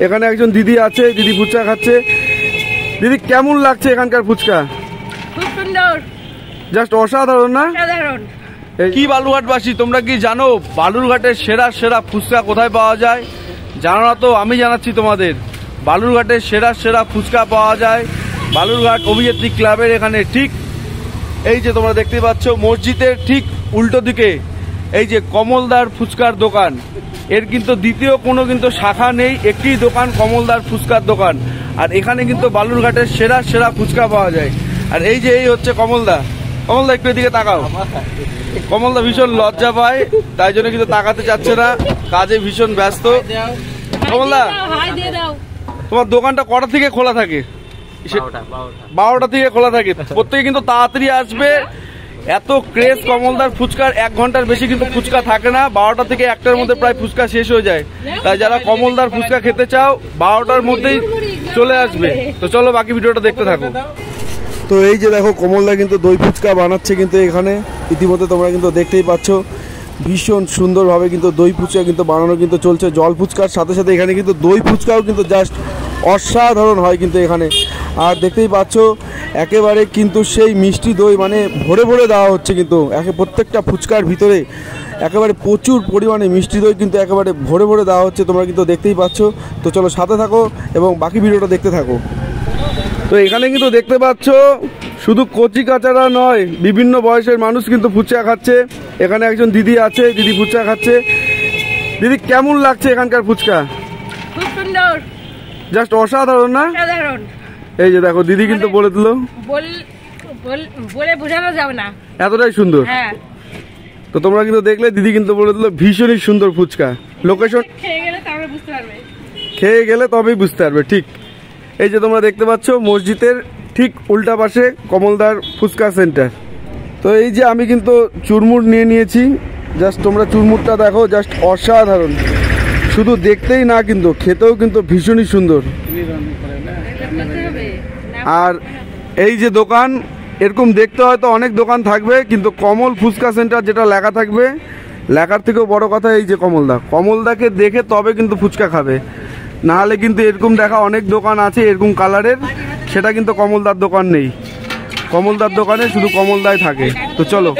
এখানে একজন দিদি আছে, দিদি ফুচকা খাচ্ছে। দিদি কেমন লাগছে এখানকার ফুচকা? খুব সুন্দর, জাস্ট অসাধারণ না? অসাধারণ। কি বালুরঘাটবাসী, তোমরা কি জানো বালুরঘাটের সেরা সেরা ফুচকা কোথায় পাওয়া যায়? জানো না তো? আমি জানাচ্ছি তোমাদের। বালুরঘাটের সেরা সেরা ফুচকা পাওয়া যায় বালুরঘাট অভিযাত্রী ক্লাবের এখানে, ঠিক এই যে তোমরা দেখতে পাচ্ছ মসজিদের ঠিক উল্টো দিকে এই যে কমলদার ফুচকার দোকান। এর কিন্তু দ্বিতীয় কোনো কিন্তু শাখা নেই, একটি দোকান কমলদার ফুচকার দোকান। আর এখানে কিন্তু বালুরঘাটের সেরা সেরা ফুচকা পাওয়া যায়। আর এই যে এই হচ্ছে কমলদা। কমলদা একটু এদিকে তাকাও। কমলদা ভীষণ লজ্জা পায়, তাই জন্য কিন্তু তাকাতে চাচ্ছে না, কাজে ভীষণ ব্যস্ত। কমলদা, তোমার দোকানটা কটা থেকে খোলা থাকে? 12টা থেকে খোলা থাকে। প্রত্যেকে কিন্তু তাড়াতাড়ি আসবে, এত ক্রেজ কমলদার ফুচকার। 1 ঘন্টার বেশি কিন্তু ফুচকা থাকে না, 12টা থেকে 1টার মধ্যে প্রায় ফুচকা শেষ হয়ে যায়। তাই যারা কমলদার ফুচকা খেতে চাও 12টার মধ্যেই চলে আসবে। তো চলো বাকি ভিডিওটা দেখতে থাকো। তো এই যে দেখো কমলদা কিন্তু দই ফুচকা বানাচ্ছে কিন্তু এখানে, ইতিমধ্যে তোমরা কিন্তু দেখতেই পাচ্ছ। ভীষণ সুন্দরভাবে কিন্তু দই ফুচকা কিন্তু বানানো কিন্তু চলছে। জল ফুচকার সাথে সাথে এখানে কিন্তু দই ফুচকাও কিন্তু জাস্ট অসাধারণ হয় কিন্তু এখানে। আর দেখতেই পাচ্ছ একেবারে কিন্তু সেই মিষ্টি দই মানে ভরে ভরে দেওয়া হচ্ছে কিন্তু প্রত্যেকটা ফুচকার ভিতরে একেবারে প্রচুর পরিমাণে মিষ্টি দই কিন্তু একেবারে ভরে ভরে দেওয়া হচ্ছে, তোমরা কিন্তু দেখতেই পাচ্ছ। তো চলো সাথে থাকো এবং বাকি ভিডিওটা দেখতে থাকো। তো এখানে কিন্তু দেখতে পাচ্ছ শুধু কচি কাচারা নয়, বিভিন্ন বয়সের মানুষ কিন্তু ফুচকা খাচ্ছে। এখানে একজন দিদি আছে, দিদি ফুচকা খাচ্ছে। দিদি কেমন লাগছে এখানকার ফুচকা? খুব সুন্দর, জাস্ট অসাধারণ না? অসাধারণ। এই যে দেখো দিদি কিন্তু বলে দিল, বলে বোঝানো যাবে না, এতটাই সুন্দর। হ্যাঁ। তো তোমরা কিন্তু দেখলে দিদি কিন্তু বলে দিল ভীষণই সুন্দর ফুচকা। লোকেশন খেয়ে গেলে তবে বুঝতে পারবে, খেয়ে গেলে তবেই বুঝতে পারবে। ঠিক এই যে তোমরা দেখতে পাচ্ছ মসজিদের ঠিক উল্টা পাশে কমলদার ফুচকা সেন্টার। তো এই যে আমি কিন্তু চুরমুর নিয়ে নিয়েছি, জাস্ট তোমরা চুরমুরটা দেখো, জাস্ট অসাধারণ। শুধু দেখতেই না কিন্তু খেতেও কিন্তু ভীষণই সুন্দর। আর এই যে দোকান, এরকম দেখতে হয়তো অনেক দোকান থাকবে, কিন্তু কমল ফুচকা সেন্টার যেটা লেখা থাকবে, লেখার থেকেও বড় কথা এই যে কমলদাকে দেখে তবে কিন্তু ফুচকা খাবে। নাহলে কিন্তু এরকম দেখা অনেক দোকান আছে এরকম কালারের, সেটা কিন্তু কমলদার দোকান নেই। কমলদার দোকানে শুধু কমলদাই থাকে। তো চলো।